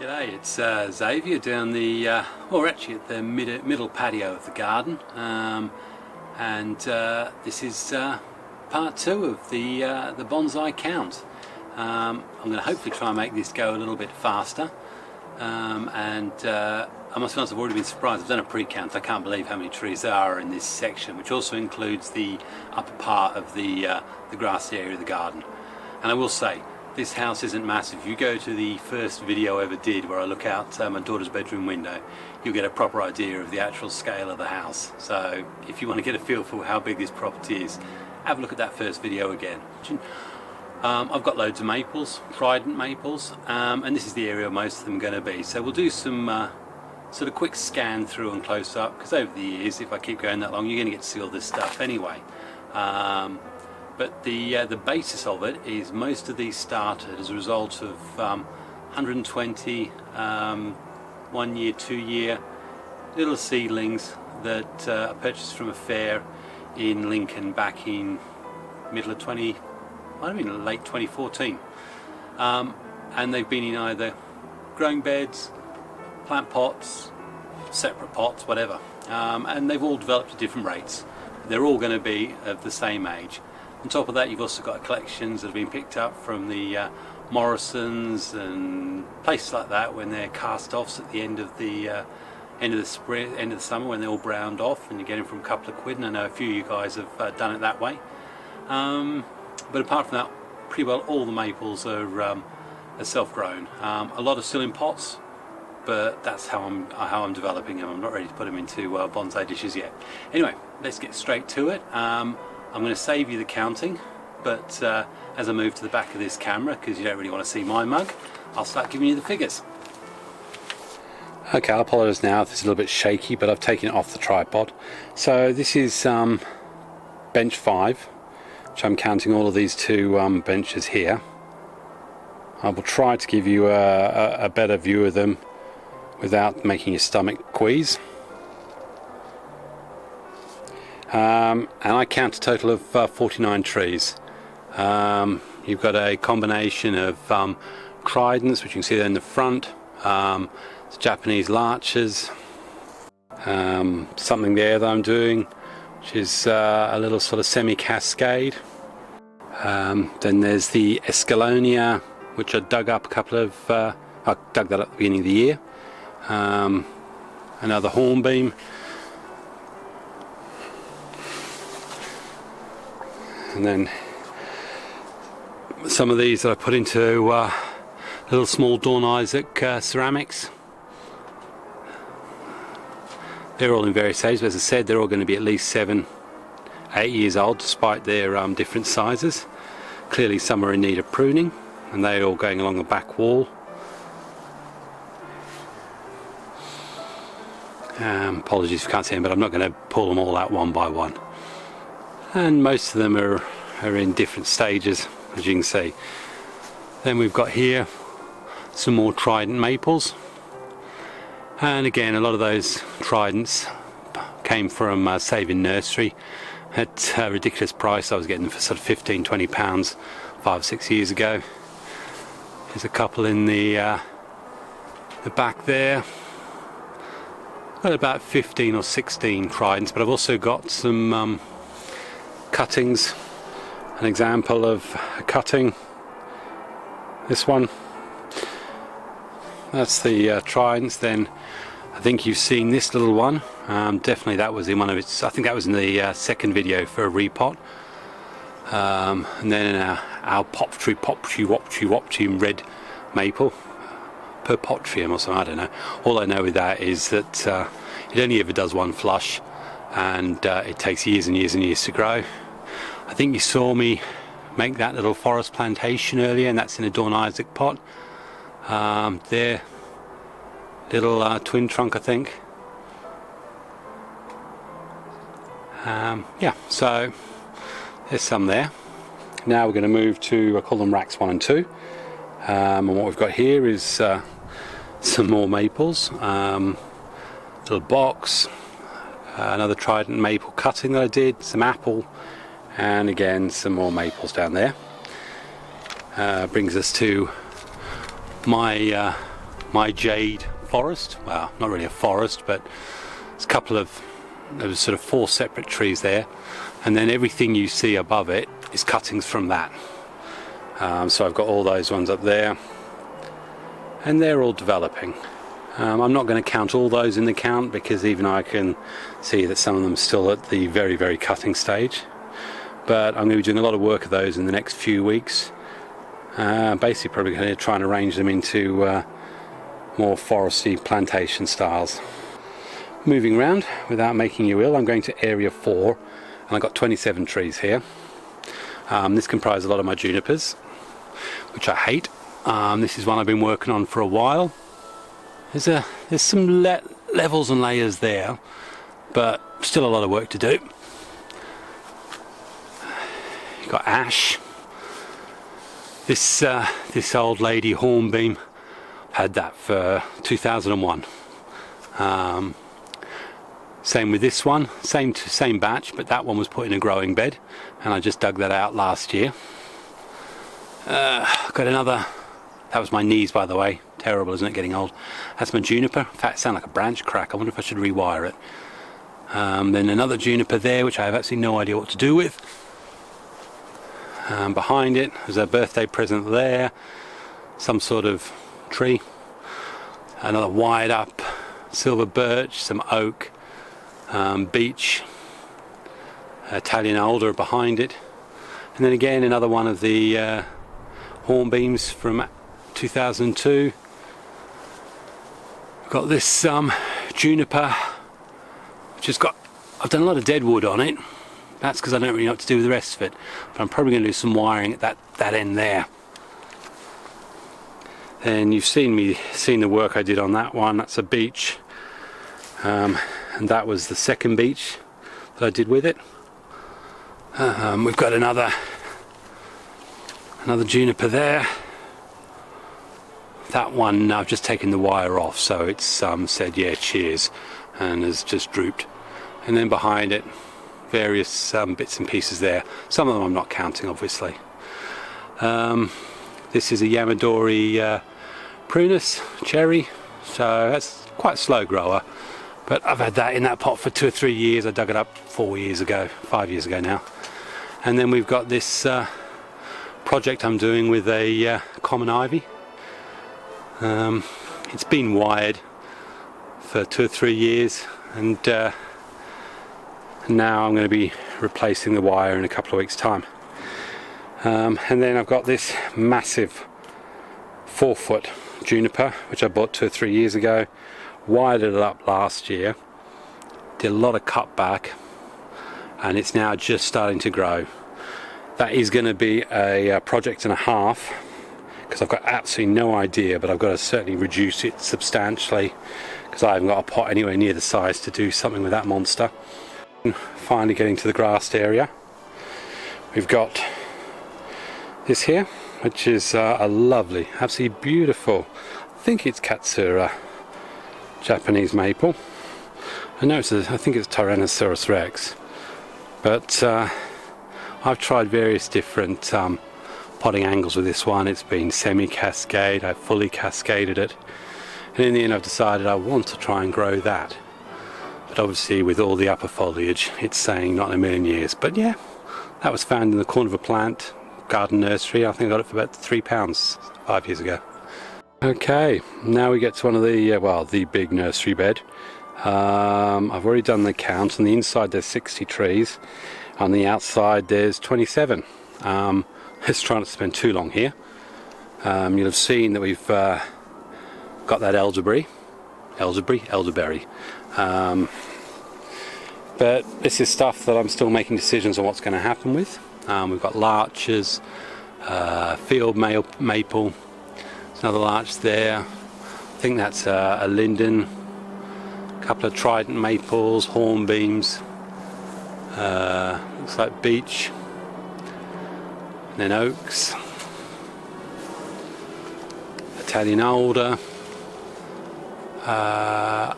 G'day, it's Xavier down the, or actually at the middle patio of the garden, and this is part 2 of the Bonsai Count. I'm going to hopefully try and make this go a little bit faster, and I must be honest, I've already been surprised. I've done a pre-count. I can't believe how many trees there are in this section, which also includes the upper part of the grassy area of the garden. And I will say, this house isn't massive. If you go to the first video I ever did where I look out my daughter's bedroom window, you'll get a proper idea of the actual scale of the house. So if you want to get a feel for how big this property is, have a look at that first video again. I've got loads of maples, Trident maples, and this is the area most of them are going to be. So we'll do some sort of quick scan through and close up, because over the years, if I keep going that long, you're going to get to see all this stuff anyway. But the basis of it is most of these started as a result of 120 1 year, 2 year little seedlings that I purchased from a fair in Lincoln back in late 2014, and they've been in either growing beds, plant pots, separate pots, whatever, and they've all developed at different rates. They're all going to be of the same age. On top of that, you've also got collections that have been picked up from the Morrisons and places like that when they're cast-offs at the end of the spring, end of the summer, when they're all browned off, and you get them from a couple of quid. And I know a few of you guys have done it that way. But apart from that, pretty well all the maples are self-grown. A lot are still in pots, but that's how I'm developing them. I'm not ready to put them into bonsai dishes yet. Anyway, let's get straight to it. I'm going to save you the counting, but as I move to the back of this camera, because you don't really want to see my mug, I'll start giving you the figures. Okay, I'll apologise now if it's a little bit shaky, but I've taken it off the tripod. So this is bench 5, which I'm counting all of these 2 benches here. I will try to give you a better view of them without making your stomach quease. And I count a total of 49 trees. You've got a combination of Tridents, which you can see there in the front, Japanese larches, something there that I'm doing, which is a little sort of semi-cascade. Then there's the Escalonia, which I dug up a couple of, I dug that up at the beginning of the year. Another hornbeam. And then some of these that I put into little small Dawn Isaac ceramics. They're all in various stages, but as I said, they're all going to be at least 7-8 years old, despite their different sizes. Clearly some are in need of pruning, and they're all going along the back wall. Apologies if you can't see them, but I'm not going to pull them all out one by one. And most of them are in different stages, as you can see. Then we've got here some more Trident maples, and again a lot of those Tridents came from Xavier nursery at a ridiculous price. I was getting them for sort of £15-20 5 or 6 years ago. There's a couple in the back there. Got about 15 or 16 Tridents, but I've also got some cuttings. An example of a cutting, this one, that's the Tridents. Then I think you've seen this little one, definitely that was in one of its, I think that was in the second video for a repot. And then our Poptree red maple, Perpotrium or something, I don't know. All I know with that is that it only ever does one flush, and it takes years and years and years to grow. I think you saw me make that little forest plantation earlier, and that's in a Dawn Isaac pot. There, little twin trunk, I think. Yeah, so there's some there. Now we're going to move to, I call them racks 1 and 2. And what we've got here is some more maples, little box, another Trident maple cutting that I did, some apple, and again some more maples down there. Brings us to my my Jade forest. Well, not really a forest, but it's a couple of, there was sort of 4 separate trees there, and then everything you see above it is cuttings from that. So I've got all those ones up there, and they're all developing. I'm not going to count all those in the count, because even I can see that some of them are still at the very, very cutting stage. But I'm going to be doing a lot of work of those in the next few weeks. Basically probably going to try and arrange them into more foresty plantation styles. Moving around without making you ill, I'm going to area 4, and I've got 27 trees here. This comprises a lot of my junipers, which I hate. This is one I've been working on for a while. There's some levels and layers there, but still a lot of work to do. You've got ash. This old lady hornbeam, had that for 2001. Same with this one, same batch, but that one was put in a growing bed, and I just dug that out last year. Got another. That was my knees, by the way. Terrible, isn't it, getting old? That's my juniper. In fact, it sounds like a branch crack. I wonder if I should rewire it. Then another juniper there, which I have absolutely no idea what to do with. Behind it, there's a birthday present there. Some sort of tree. Another wired up silver birch, some oak, beech, Italian alder behind it. And then again, another one of the hornbeams from 2002. Got this juniper, which has got, I've done a lot of dead wood on it. That's because I don't really know what to do with the rest of it, but I'm probably going to do some wiring at that end there. And you've seen the work I did on that one. That's a beech, and that was the second beech that I did with it. We've got another juniper there. That one I've just taken the wire off, so it's said yeah cheers, and has just drooped. And then behind it, various bits and pieces there. Some of them I'm not counting, obviously. This is a Yamadori prunus cherry, so that's quite a slow grower, but I've had that in that pot for 2 or 3 years. I dug it up 5 years ago now. And then we've got this project I'm doing with a common ivy. It's been wired for 2 or 3 years, and now I'm going to be replacing the wire in a couple of weeks' time. And then I've got this massive 4-foot juniper, which I bought 2 or 3 years ago, wired it up last year, did a lot of cut back, and it's now just starting to grow. That is going to be a project and a half, because I've got absolutely no idea, but I've got to certainly reduce it substantially, because I haven't got a pot anywhere near the size to do something with that monster. And finally getting to the grassed area, we've got this here, which is a lovely, absolutely beautiful, I think it's Katsura Japanese maple. I think it's Tyrannosaurus Rex, but I've tried various different potting angles with this one. It's been semi-cascade, I've fully cascaded it, and in the end I've decided I want to try and grow that. But obviously with all the upper foliage, it's saying not in a million years. But yeah, that was found in the corner of a plant, garden nursery. I think I got it for about £3 5 years ago. Okay, now we get to one of the, the big nursery bed. I've already done the count. On the inside there's 60 trees. On the outside there's 27. Let's try not to spend too long here. You'll have seen that we've got that elderberry. But this is stuff that I'm still making decisions on what's going to happen with. We've got larches, field maple. There's another larch there. I think that's a linden. A couple of trident maples, hornbeams. Looks like beech. And then oaks. Italian alder. I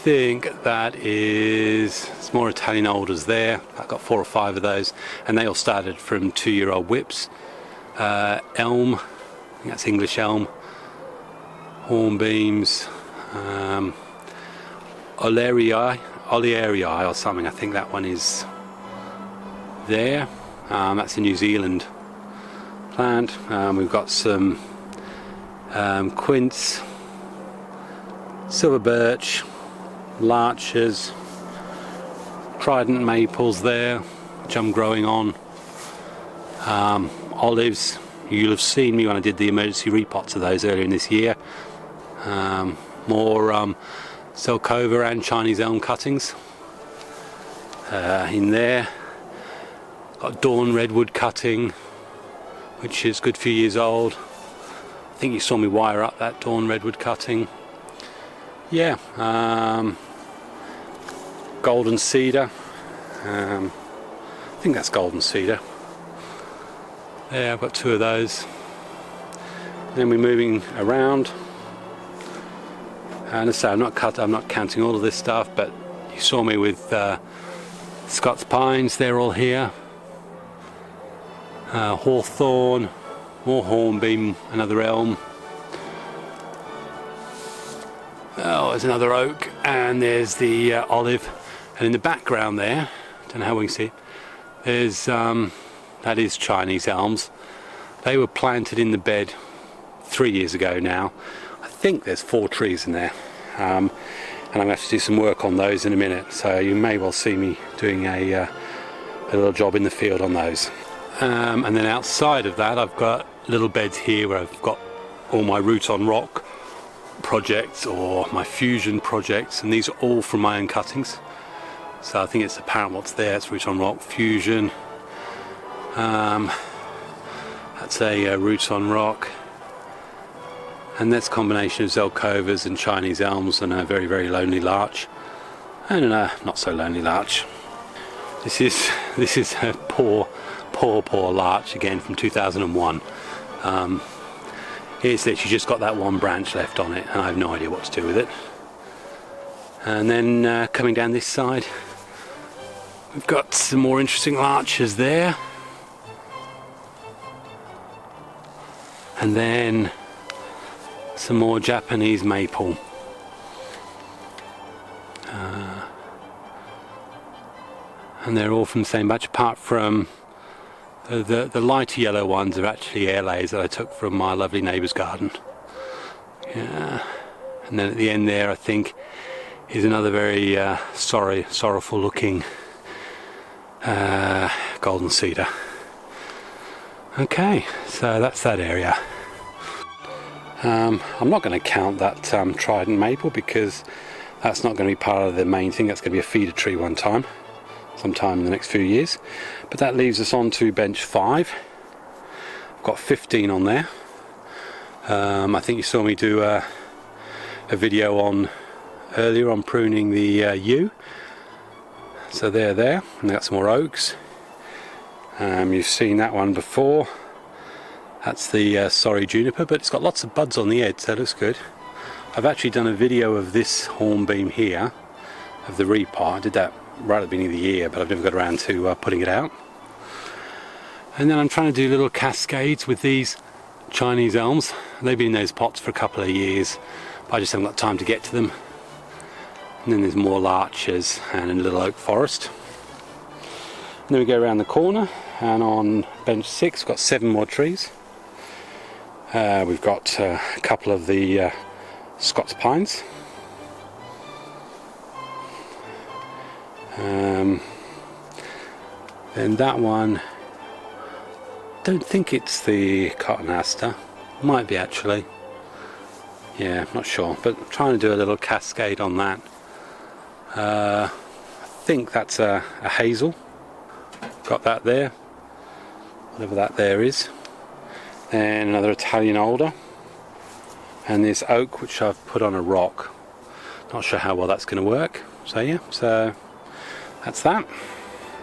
think that it's more Italian alders there. I've got 4 or 5 of those, and they all started from 2-year-old whips. Elm, I think that's English elm. hornbeams, Olearii or something. I think that one is there. That's a New Zealand plant. We've got some quince, silver birch, larches, Trident maples there, which I'm growing on. Olives. You'll have seen me when I did the emergency repots of those earlier in this year. More Zelkova and Chinese elm cuttings in there. Got dawn redwood cutting, which is a good few years old. I think you saw me wire up that dawn redwood cutting. Yeah, golden cedar. I think that's golden cedar. Yeah, I've got two of those. Then we're moving around. And as I say, I'm not counting all of this stuff, but you saw me with Scots pines. They're all here. Hawthorn, more hornbeam, another elm. Oh, there's another oak, and there's the olive. And in the background there, don't know how we can see it, there's that is Chinese elms. They were planted in the bed 3 years ago now. I think there's 4 trees in there, and I'm going to have to do some work on those in a minute, so you may well see me doing a little job in the field on those. And then outside of that, I've got little beds here where I've got all my root on rock projects or my fusion projects, and these are all from my own cuttings. So I think it's apparent what's there. It's root on rock, fusion. That's a root on rock, and that's a combination of Zelkovas and Chinese elms and a very, very lonely larch, and a not so lonely larch. This is a poor larch again from 2001. It's literally just got that one branch left on it, and I have no idea what to do with it. And then coming down this side, we've got some more interesting larches there. And then some more Japanese maple. And they're all from the same batch, apart from the lighter yellow ones are actually airlays that I took from my lovely neighbour's garden. Yeah. And then at the end there, I think, is another very sorrowful looking golden cedar. Okay, so that's that area. I'm not going to count that Trident maple because that's not going to be part of the main thing. That's going to be a feeder tree sometime in the next few years. But that leaves us on to bench 5. I've got 15 on there. I think you saw me do a video earlier on pruning the yew. So they're there, and I've got some more oaks. You've seen that one before. That's the sorry juniper, but it's got lots of buds on the edge, so it looks good. I've actually done a video of this hornbeam here, of the repot. I did that right at the beginning of the year, but I've never got around to putting it out. And then I'm trying to do little cascades with these Chinese elms. They've been in those pots for a couple of years, but I just haven't got time to get to them. And then there's more larches and a little oak forest. And then we go around the corner, and on bench 6 we've got 7 more trees. We've got a couple of the Scots pines. Then that one, don't think it's the cotton aster. Might be actually. Yeah, not sure, but I'm trying to do a little cascade on that. I think that's a hazel. Got that there, whatever that there is. Then another Italian alder, and this oak which I've put on a rock. Not sure how well that's going to work. So yeah, so that's that.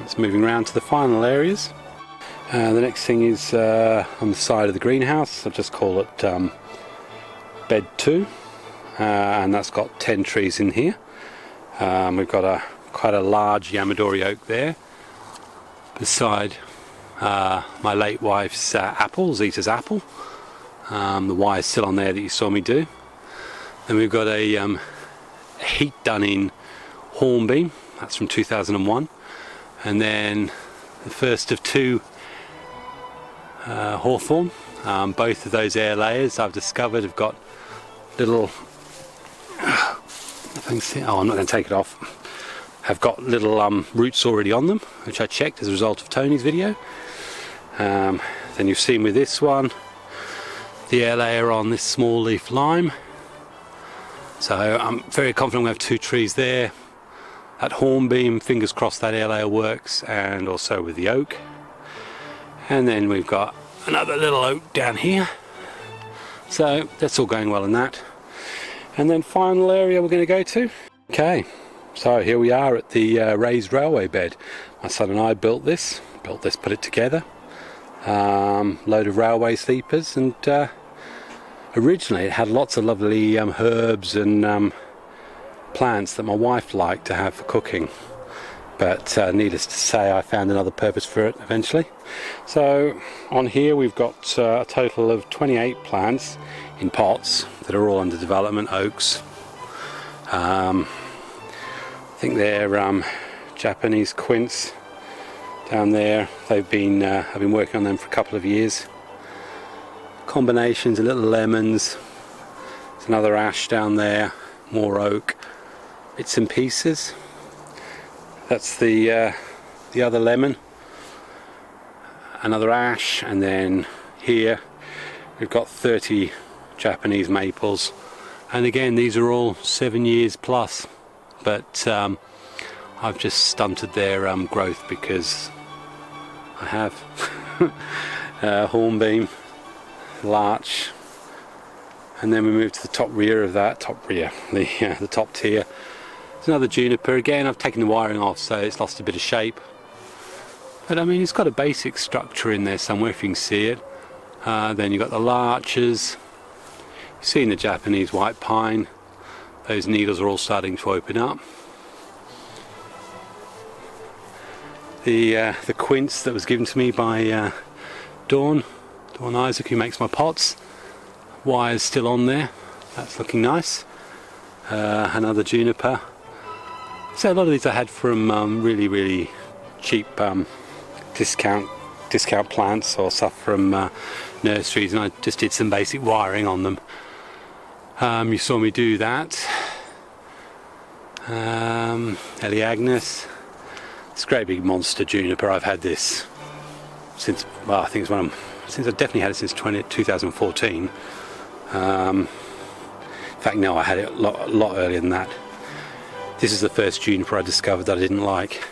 It's moving around to the final areas. The next thing is on the side of the greenhouse. I'll just call it bed 2, and that's got 10 trees in here. We've got quite a large Yamadori oak there, beside my late wife's apple, Zita's apple. The wire's still on there that you saw me do. Then we've got a heat done in hornbeam, that's from 2001, and then the first of two hawthorn. Both of those air layers I've discovered have got little, oh, I'm not going to take it off, have got little roots already on them, which I checked as a result of Tony's video. Then you've seen with this one the air layer on this small leaf lime, so I'm very confident we have two trees there. That hornbeam, fingers crossed that air layer works, and also with the oak. And then we've got another little oak down here, so that's all going well in that. And then final area we're going to go to. Okay, so here we are at the raised railway bed. My son and I built this, put it together. Load of railway sleepers, and originally it had lots of lovely herbs and plants that my wife liked to have for cooking, but needless to say I found another purpose for it eventually. So on here we've got a total of 28 plants in pots that are all under development, oaks. I think they're Japanese quince down there. I've been working on them for a couple of years. Combinations of little lemons. There's another ash down there, more oak, bits and pieces. That's the other lemon, another ash, and then here we've got 30 Japanese maples, and again these are all 7 years plus, but I've just stunted their growth because I have. Hornbeam, larch, and then we move to the top tier, the top tier. There's another juniper. Again, I've taken the wiring off, so it's lost a bit of shape, but I mean it's got a basic structure in there somewhere if you can see it. Then you've got the larches, you've seen the Japanese white pine, those needles are all starting to open up. The quince that was given to me by Dawn Isaac, who makes my pots, wire's still on there, that's looking nice. Another juniper. So a lot of these I had from really cheap discount plants or stuff from nurseries, and I just did some basic wiring on them. You saw me do that. Eleagnus, this great big monster juniper. I've had this since, well, I think it's since I've definitely had it since 2014. In fact, no, I had it a lot earlier than that. This is the first juniper I discovered that I didn't like.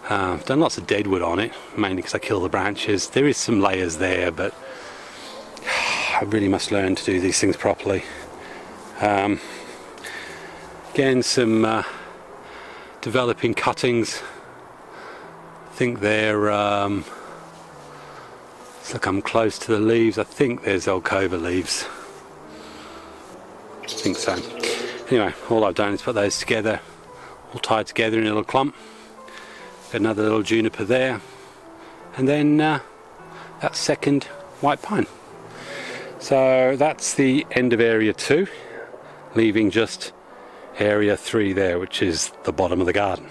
I've done lots of deadwood on it, mainly because I kill the branches. There is some layers there, but I really must learn to do these things properly. Again, some developing cuttings. I think they're, look, I'm close to the leaves. I think there's Alcova leaves. I think so. Anyway, all I've done is put those together, all tied together in a little clump. Got another little juniper there, and then that second white pine. So that's the end of area 2, leaving just area 3 there, which is the bottom of the garden.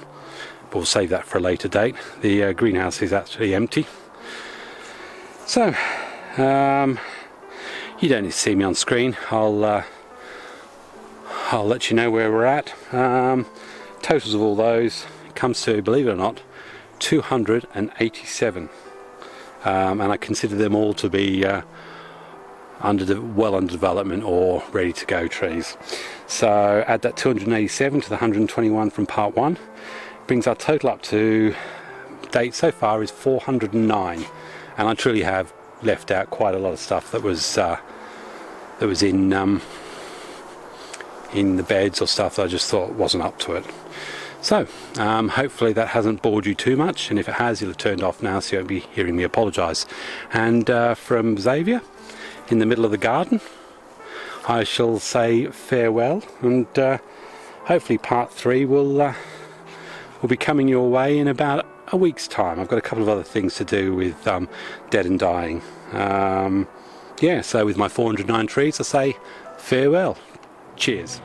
But we'll save that for a later date. The greenhouse is actually empty. So you don't need to see me on screen. I'll let you know where we're at. Totals of all those comes to, believe it or not, 287, and I consider them all to be well under development or ready to go trees. So add that 287 to the 121 from part 1, brings our total up to date so far is 409, and I truly have left out quite a lot of stuff that was in the beds or stuff that I just thought wasn't up to it. So hopefully that hasn't bored you too much, and if it has, you'll have turned off now, so you won't be hearing me apologise. And from Xavier in the middle of the garden, I shall say farewell, and hopefully part 3 will be coming your way in about a week's time. I've got a couple of other things to do with dead and dying. Yeah, so with my 409 trees, I say farewell. Cheers.